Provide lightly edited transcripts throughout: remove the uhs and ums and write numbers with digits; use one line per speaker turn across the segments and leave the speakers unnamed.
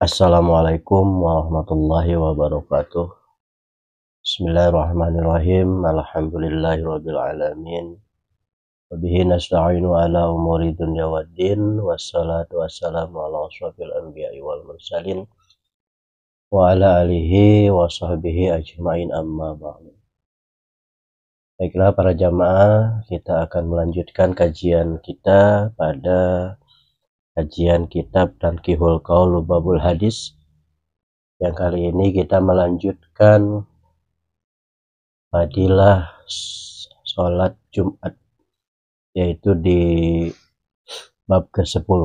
Assalamualaikum warahmatullahi wabarakatuh. Bismillahirrahmanirrahim. Alhamdulillahirabbil alamin. Wa bihi nasta'inu ala umuri dunya waddin. Wassalatu wassalamu ala asyrofil anbiya'i wal mursalin wa ala alihi wa sahbihi ajmain, amma ba'du. Baiklah para jamaah, kita akan melanjutkan kajian kita pada kajian kitab Tanqihul Qaul Lubabul Hadis. Yang kali ini kita melanjutkan fadilah sholat Jumat, yaitu di bab ke-10.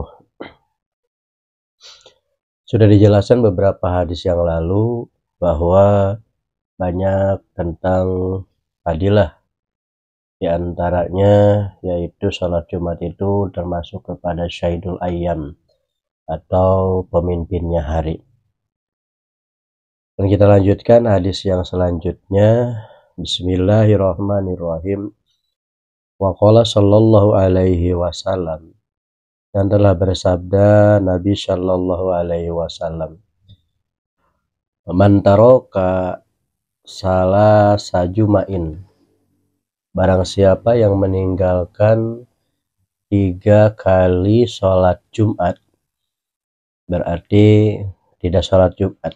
Sudah dijelaskan beberapa hadis yang lalu bahwa banyak tentang fadilah, di antaranya yaitu sholat Jumat itu termasuk kepada Syahidul Ayyam atau pemimpinnya hari. Dan kita lanjutkan hadis yang selanjutnya. Bismillahirrahmanirrahim. Wa qala sallallahu alaihi wasallam, dan telah bersabda Nabi sallallahu alaihi wasallam, man taraka salah sajumain, barang siapa yang meninggalkan 3 kali sholat Jumat, berarti tidak sholat Jumat,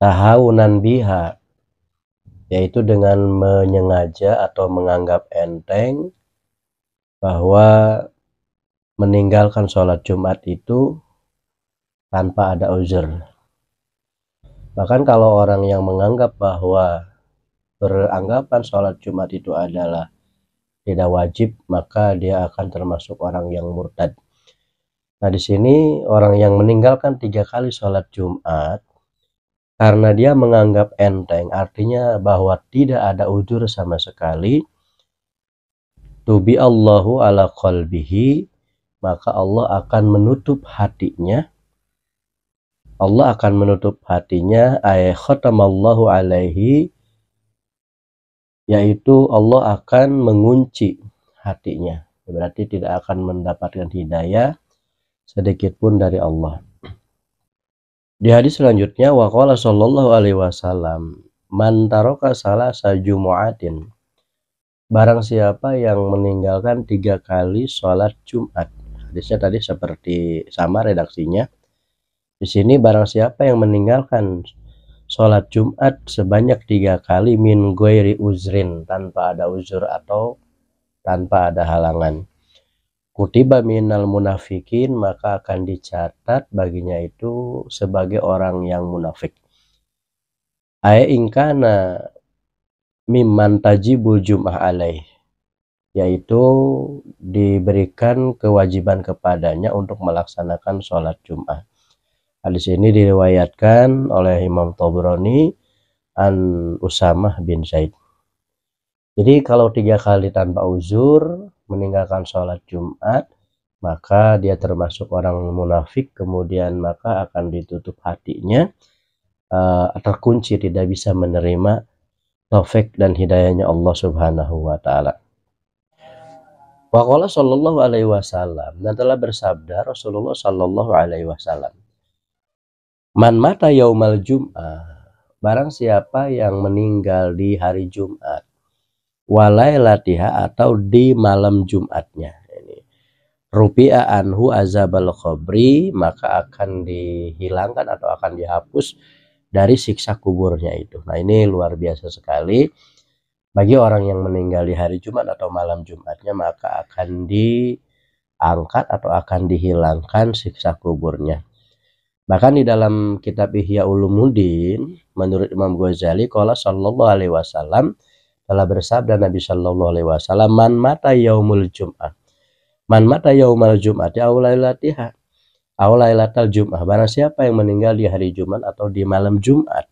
tahawunan biha, yaitu dengan menyengaja atau menganggap enteng bahwa meninggalkan sholat Jumat itu tanpa ada uzur. Bahkan kalau orang yang menganggap bahwa beranggapan sholat Jumat itu adalah tidak wajib, maka dia akan termasuk orang yang murtad. Nah, di sini orang yang meninggalkan 3 kali sholat Jumat karena dia menganggap enteng, artinya bahwa tidak ada uzur sama sekali, tubi Allahu ala qalbihi, maka Allah akan menutup hatinya. Allah akan menutup hatinya, ay khatamallahu alaihi, yaitu Allah akan mengunci hatinya. Berarti tidak akan mendapatkan hidayah sedikit pun dari Allah. Di hadis selanjutnya, wa qala sallallahu alaihi wasallam, man taraka salasa jumu'atin, barang siapa yang meninggalkan 3 kali sholat Jumat. Hadisnya tadi seperti sama redaksinya. Di sini barang siapa yang meninggalkan sholat Jumat sebanyak 3 kali min ghairi uzrin, tanpa ada uzur atau tanpa ada halangan, kutiba minal munafikin, maka akan dicatat baginya itu sebagai orang yang munafik. Ay ingkana mimman tajibul jum'ah alaih, yaitu diberikan kewajiban kepadanya untuk melaksanakan sholat Jumat. Hadis ini diriwayatkan oleh Imam Tabrani an Usamah bin Zaid. Jadi kalau 3 kali tanpa uzur meninggalkan sholat Jumat, maka dia termasuk orang munafik, kemudian maka akan ditutup hatinya, terkunci, tidak bisa menerima taufik dan hidayahnya Allah subhanahu wa ta'ala. Wa qala sallallahu alaihi wasallam, dan telah bersabda Rasulullah sallallahu alaihi wasallam, man mata yaumal jum'ah, barang siapa yang meninggal di hari Jumat, walailatiha, atau di malam Jumatnya, ini rupi'a anhu azabal qabri, maka akan dihilangkan atau akan dihapus dari siksa kuburnya itu. Nah, ini luar biasa sekali. Bagi orang yang meninggal di hari Jumat atau malam Jumatnya, maka akan diangkat atau akan dihilangkan siksa kuburnya. Bahkan di dalam kitab Ihya Ulumuddin, menurut Imam Ghazali, qala sallallahu alaihi wasallam, telah bersabda Nabi sallallahu alaihi wasallam, man mata yaumul jum'ah, man mata yaumal jum'ati aw lailatiha aw lailatal jum'ah, barang siapa yang meninggal di hari Jumat atau di malam Jumat,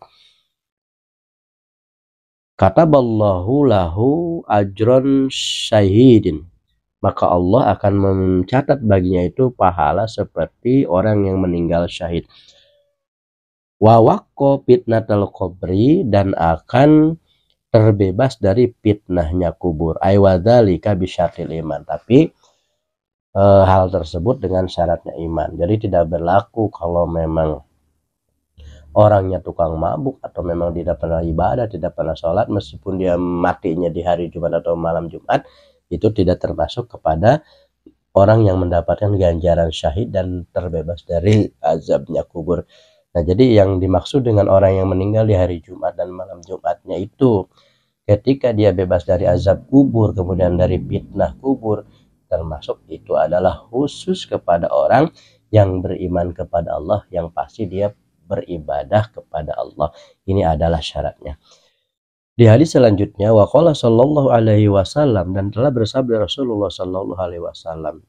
kataballahu lahu ajron syahidin, maka Allah akan mencatat baginya itu pahala seperti orang yang meninggal syahid. Wa waqqa fitnatal qabri, dan akan terbebas dari fitnahnya kubur. Aiwadzalika bisyartil iman, tapi hal tersebut dengan syaratnya iman. Jadi tidak berlaku kalau memang orangnya tukang mabuk atau memang tidak pernah ibadah, tidak pernah sholat, meskipun dia matinya di hari Jumat atau malam Jumat, itu tidak termasuk kepada orang yang mendapatkan ganjaran syahid dan terbebas dari azabnya kubur. Nah, jadi yang dimaksud dengan orang yang meninggal di hari Jumat dan malam Jumatnya itu ketika dia bebas dari azab kubur, kemudian dari fitnah kubur, termasuk itu adalah khusus kepada orang yang beriman kepada Allah, yang pasti dia beribadah kepada Allah. Ini adalah syaratnya. Di hadis selanjutnya, waqala sallallahu alaihi wasallam, dan telah bersabda Rasulullah sallallahu alaihi wasallam,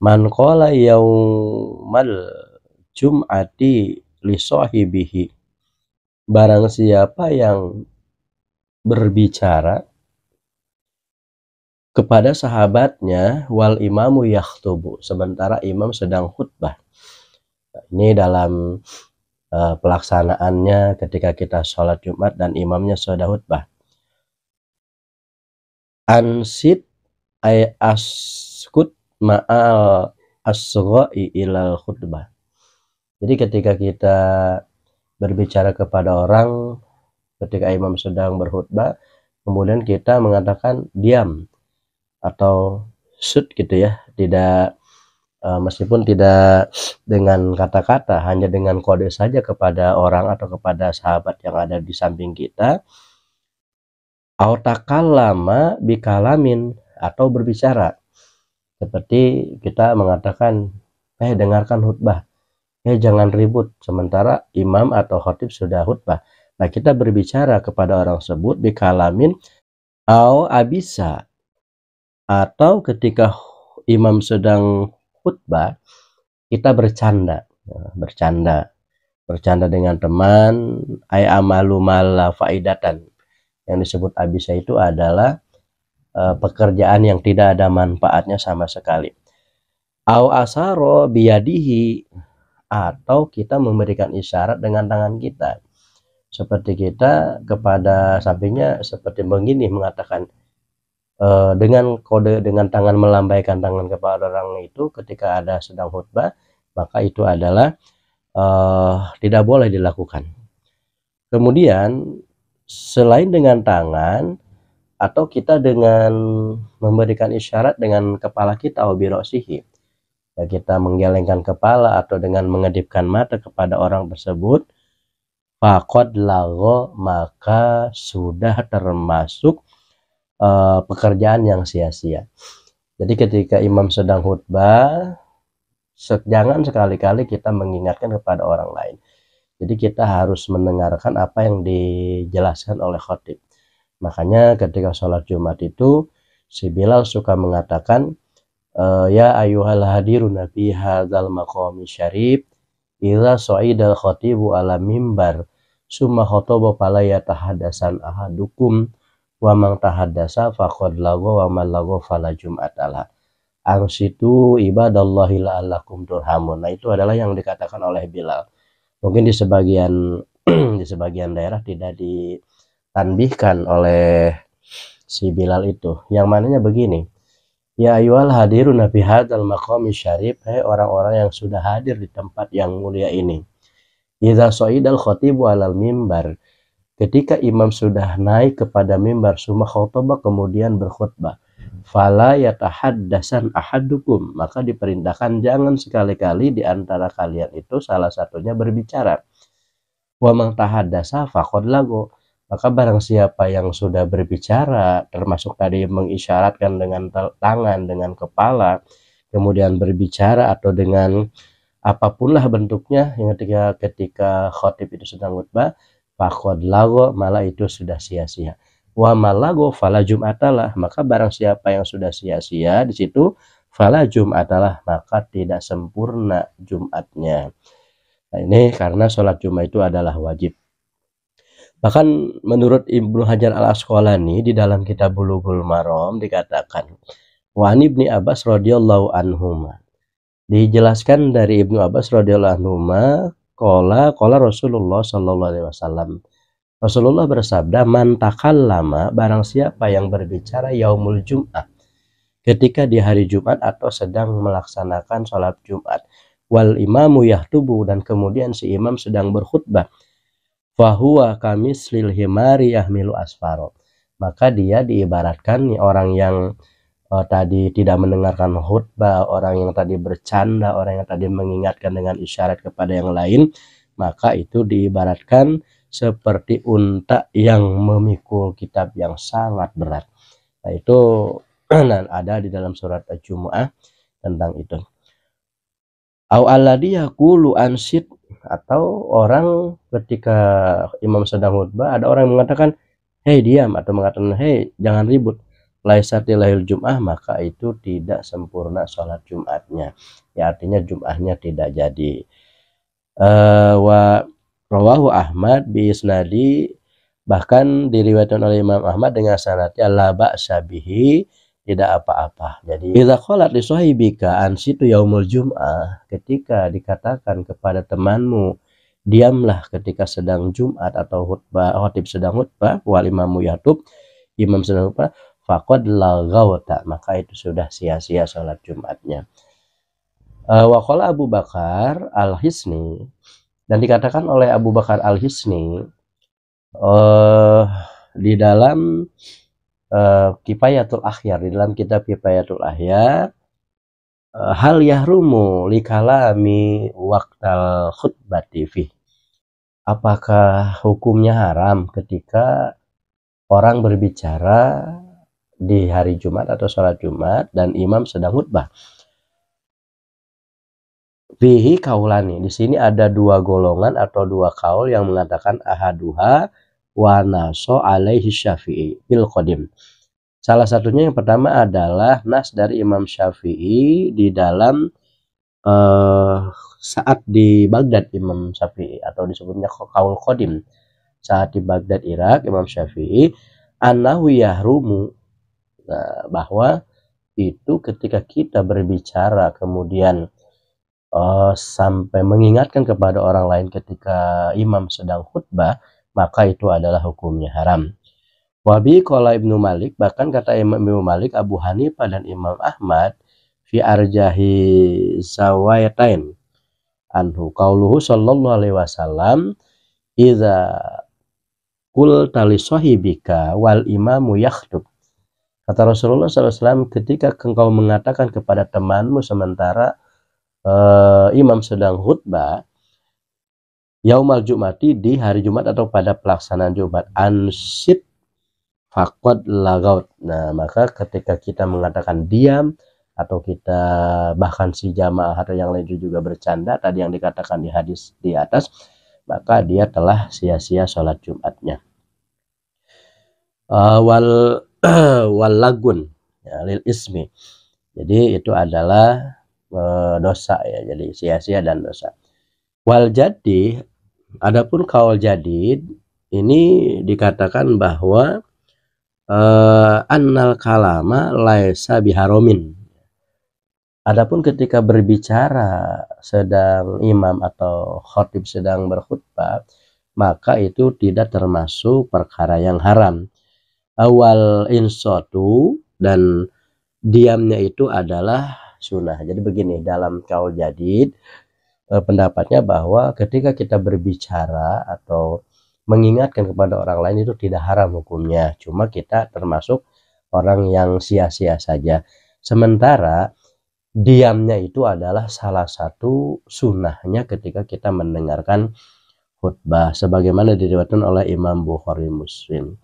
man qala yaumal jum'ati li sahibihi, barang siapa yang berbicara kepada sahabatnya wal imamu yakhtubu, sementara imam sedang khutbah. Ini dalam pelaksanaannya ketika kita sholat Jumat dan imamnya sudah khutbah. Ansit ay askut ma'al asgha'i ilal khutbah. Jadi ketika kita berbicara kepada orang ketika imam sedang berkhutbah, kemudian kita mengatakan diam atau sut gitu ya, tidak meskipun tidak dengan kata-kata, hanya dengan kode saja kepada orang atau kepada sahabat yang ada di samping kita. Au takallama bikalamin, atau berbicara seperti kita mengatakan, dengarkan khutbah, jangan ribut, sementara imam atau khatib sudah khutbah. Nah, kita berbicara kepada orang tersebut bikalamin au abisa, atau ketika imam sedang khutbah kita bercanda dengan teman, ay amalu mala faidatan. Yang disebut abisa itu adalah pekerjaan yang tidak ada manfaatnya sama sekali. Au asaro biyadihi, atau kita memberikan isyarat dengan tangan kita, seperti kita kepada sampingnya seperti begini, mengatakan dengan kode, dengan tangan, melambaikan tangan kepada orang itu ketika ada sedang khutbah, maka itu adalah tidak boleh dilakukan. Kemudian selain dengan tangan, atau kita dengan memberikan isyarat dengan kepala kita, birosihi, ya, kita menggelengkan kepala atau dengan mengedipkan mata kepada orang tersebut, faqad lagho, maka sudah termasuk pekerjaan yang sia-sia. Jadi ketika imam sedang khutbah, jangan sekali-kali kita mengingatkan kepada orang lain. Jadi kita harus mendengarkan apa yang dijelaskan oleh khatib. Makanya ketika sholat Jumat itu si Bilal suka mengatakan, ya ayyuhal hadiruna fi hadzal maqami syarif idza sa'idal khatibu ala mimbar summa khataba fala yatahaddasan ahadukum wa man tahaddasa faqad lagha wa man lagha fala jum'atalah. Angsitu ibadallahi la'allakum turhamun. Nah, itu adalah yang dikatakan oleh Bilal. Mungkin di sebagian di sebagian daerah tidak ditanbihkan oleh si Bilal itu. Yang mananya begini, ya ayyuhal hadiruna fi hadzal maqami syarif, orang-orang yang sudah hadir di tempat yang mulia ini. Idza sa'idal khatibu alal mimbar, ketika imam sudah naik kepada mimbar, summa khutbah, kemudian berkhutbah, fala yatahaddasan ahadukum, maka diperintahkan jangan sekali-kali di antara kalian itu salah satunya berbicara. Wa man tahaddasa faqad lago, maka barang siapa yang sudah berbicara, termasuk tadi mengisyaratkan dengan tangan, dengan kepala, kemudian berbicara atau dengan apapunlah bentuknya, yang ketika khatib itu sedang khutbah, faqad lago, malah itu sudah sia-sia. Wa malago fala jum'atalah, maka barang siapa yang sudah sia-sia di situ, fala jum'atalah, maka tidak sempurna Jumatnya. Nah, ini karena sholat Jumat itu adalah wajib. Bahkan menurut Ibnu Hajar al-Asqalani di dalam kitab Bulughul Maram dikatakan, wa ibni Abbas radhiyallahu anhuma, dijelaskan dari Ibnu Abbas radhiyallahu anhuma, qala Rasulullah sallallahu alaihi wasallam, Rasulullah bersabda, man takallama, barang siapa yang berbicara yaumul jum'ah, ketika di hari Jumat atau sedang melaksanakan sholat Jumat. Wal imamu yahtubu, dan kemudian si imam sedang berkhutbah. Fahuwa kamislil himari yahmilu asfaro, maka dia diibaratkan orang yang tadi tidak mendengarkan khutbah, orang yang tadi bercanda, orang yang tadi mengingatkan dengan isyarat kepada yang lain, maka itu diibaratkan seperti unta yang memikul kitab yang sangat berat. Nah itu ada di dalam surat Al-Jumu'ah tentang itu. Au alladhi yaqulu ansit, atau orang ketika imam sedang khutbah ada orang yang mengatakan hei diam, atau mengatakan hei jangan ribut, laisatilahil jum'ah, maka itu tidak sempurna sholat Jumatnya, ya artinya Jumatnya tidak jadi. Wa rawahu Ahmad bi isnadi, bahkan diriwayatkan oleh Imam Ahmad dengan sanadnya la ba'sa bihi, tidak apa-apa. Jadi idza qalat li sahibika ansitu yaumul jum'ah, ketika dikatakan kepada temanmu diamlah ketika sedang Jumat atau khutbah, khatib sedang khutbah, wal imamu yatub, imam sedang khutbah, faqad laghawta, maka itu sudah sia-sia salat Jumatnya. Wa qala Abu Bakar Al-Hisni, dan dikatakan oleh Abu Bakar Al-Hisni di dalam Kifayatul Akhyar, di dalam kitab Kifayatul Akhyar, hal yahrumu likalami waqtal khutbati fi, apakah hukumnya haram ketika orang berbicara di hari Jumat atau sholat Jumat dan imam sedang khutbah. Fihi kaulani, di sini ada dua golongan atau dua kaul yang mengatakan ahaduha wa naso alaihi syafi'i bil qadim. Salah satunya yang pertama adalah nas dari Imam Syafi'i di dalam saat di Baghdad Imam Syafi'i, atau disebutnya kaul qadim, saat di Baghdad Irak Imam Syafi'i, annahu yahrumu, bahwa itu ketika kita berbicara kemudian sampai mengingatkan kepada orang lain ketika imam sedang khutbah, maka itu adalah hukumnya haram. Wabi qala Ibnu Malik, bahkan kata Imam Ibnu Malik, Abu Hanifah dan Imam Ahmad, fi arjahi zawayatain anhu qauluhu sallallahu alaihi wasallam, idza qulta li sahibika wal imamu yakhtub, kata Rasulullah SAW, ketika engkau mengatakan kepada temanmu sementara imam sedang khutbah, yaumal jumati, di hari Jumat atau pada pelaksanaan Jumat, ansit faqad lagaut. Nah, maka ketika kita mengatakan diam, atau kita bahkan si jamaah atau yang lain juga bercanda tadi yang dikatakan di hadis di atas, maka dia telah sia-sia sholat Jumatnya. Wal lagun, ya, lil ismi, jadi itu adalah dosa, ya, jadi sia-sia dan dosa. Wal jadi, adapun kaul jadid ini dikatakan bahwa annal kalama laisa biharomin, adapun ketika berbicara sedang imam atau khatib sedang berkhutbah, maka itu tidak termasuk perkara yang haram. Awal insatu, dan diamnya itu adalah sunnah. Jadi begini, dalam kaul jadid pendapatnya bahwa ketika kita berbicara atau mengingatkan kepada orang lain itu tidak haram hukumnya, cuma kita termasuk orang yang sia-sia saja. Sementara diamnya itu adalah salah satu sunnahnya ketika kita mendengarkan khutbah, sebagaimana diriwayatkan oleh Imam Bukhari Muslim.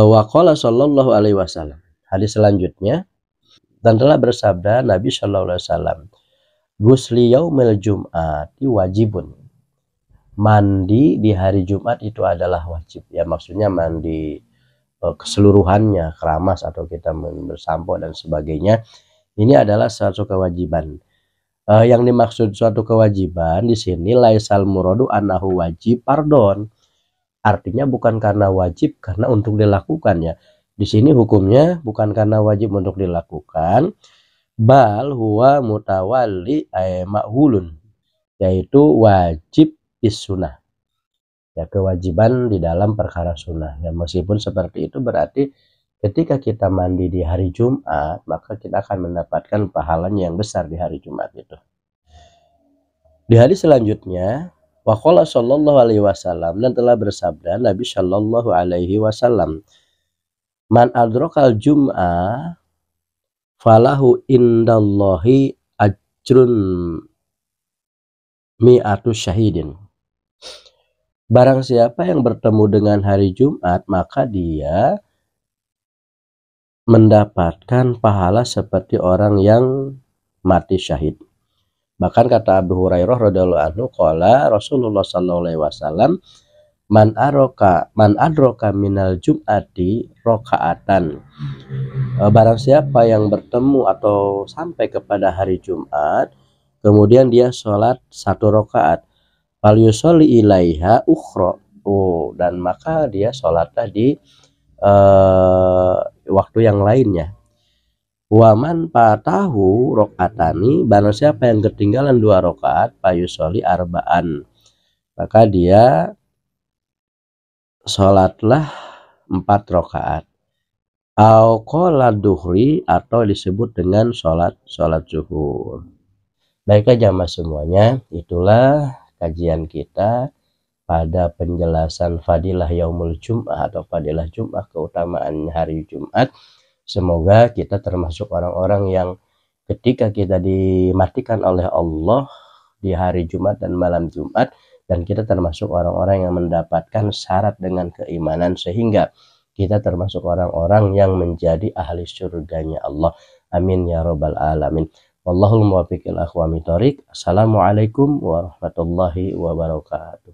Wa qala sallallahu alaihi wasallam, hadis selanjutnya, dan telah bersabda Nabi sallallahu alaihi wasallam, Gusli yaumil jum'ati wajibun, mandi di hari Jumat itu adalah wajib, ya maksudnya mandi keseluruhannya, keramas atau kita bersampo dan sebagainya, ini adalah suatu kewajiban. Yang dimaksud suatu kewajiban di sini laisal muradu annahu wajib, pardon, artinya bukan karena wajib, karena untuk dilakukan, ya. Di sini hukumnya bukan karena wajib untuk dilakukan, bal huwa mutawalli ay ma'hulun, yaitu wajib bis sunnah. ya kewajiban di dalam perkara sunnah. Ya meskipun seperti itu berarti ketika kita mandi di hari Jumat, maka kita akan mendapatkan pahalanya yang besar di hari Jumat itu. Di hadis selanjutnya, waqala sallallahu alaihi wasallam, dan telah bersabda Nabi sallallahu alaihi wasallam, man adrakal jum'ah falahu indallahi ajrun mi'atu syahidin. Barang siapa yang bertemu dengan hari Jumat, maka dia mendapatkan pahala seperti orang yang mati syahid. Bahkan kata Abu Hurairah radhiyallahu anhu, qala Rasulullah sallallahu alaihi wasallam, man adraka minal jum'ati rakaatan. Barang siapa yang bertemu atau sampai kepada hari Jumat, kemudian dia sholat 1 rakaat, fal yusolli ilaiha ukhra, dan maka dia sholatlah di waktu yang lainnya. Waman patahu rakaatani, barang siapa yang ketinggalan 2 rakaat, fayusolli arba'an, maka dia sholatlah 4 rakaat. Au qala duhri, atau disebut dengan sholat zuhur. Baiklah jamaah semuanya, itulah kajian kita pada penjelasan fadilah yaumul Jum'ah atau fadilah Jum'ah, keutamaan hari Jumat. Semoga kita termasuk orang-orang yang ketika kita dimatikan oleh Allah di hari Jumat dan malam Jumat, dan kita termasuk orang-orang yang mendapatkan syarat dengan keimanan sehingga kita termasuk orang-orang yang menjadi ahli surganya Allah. Amin ya rabbal alamin. Wallahul muwaffiq ila aqwamit thoriq. Assalamualaikum warahmatullahi wabarakatuh.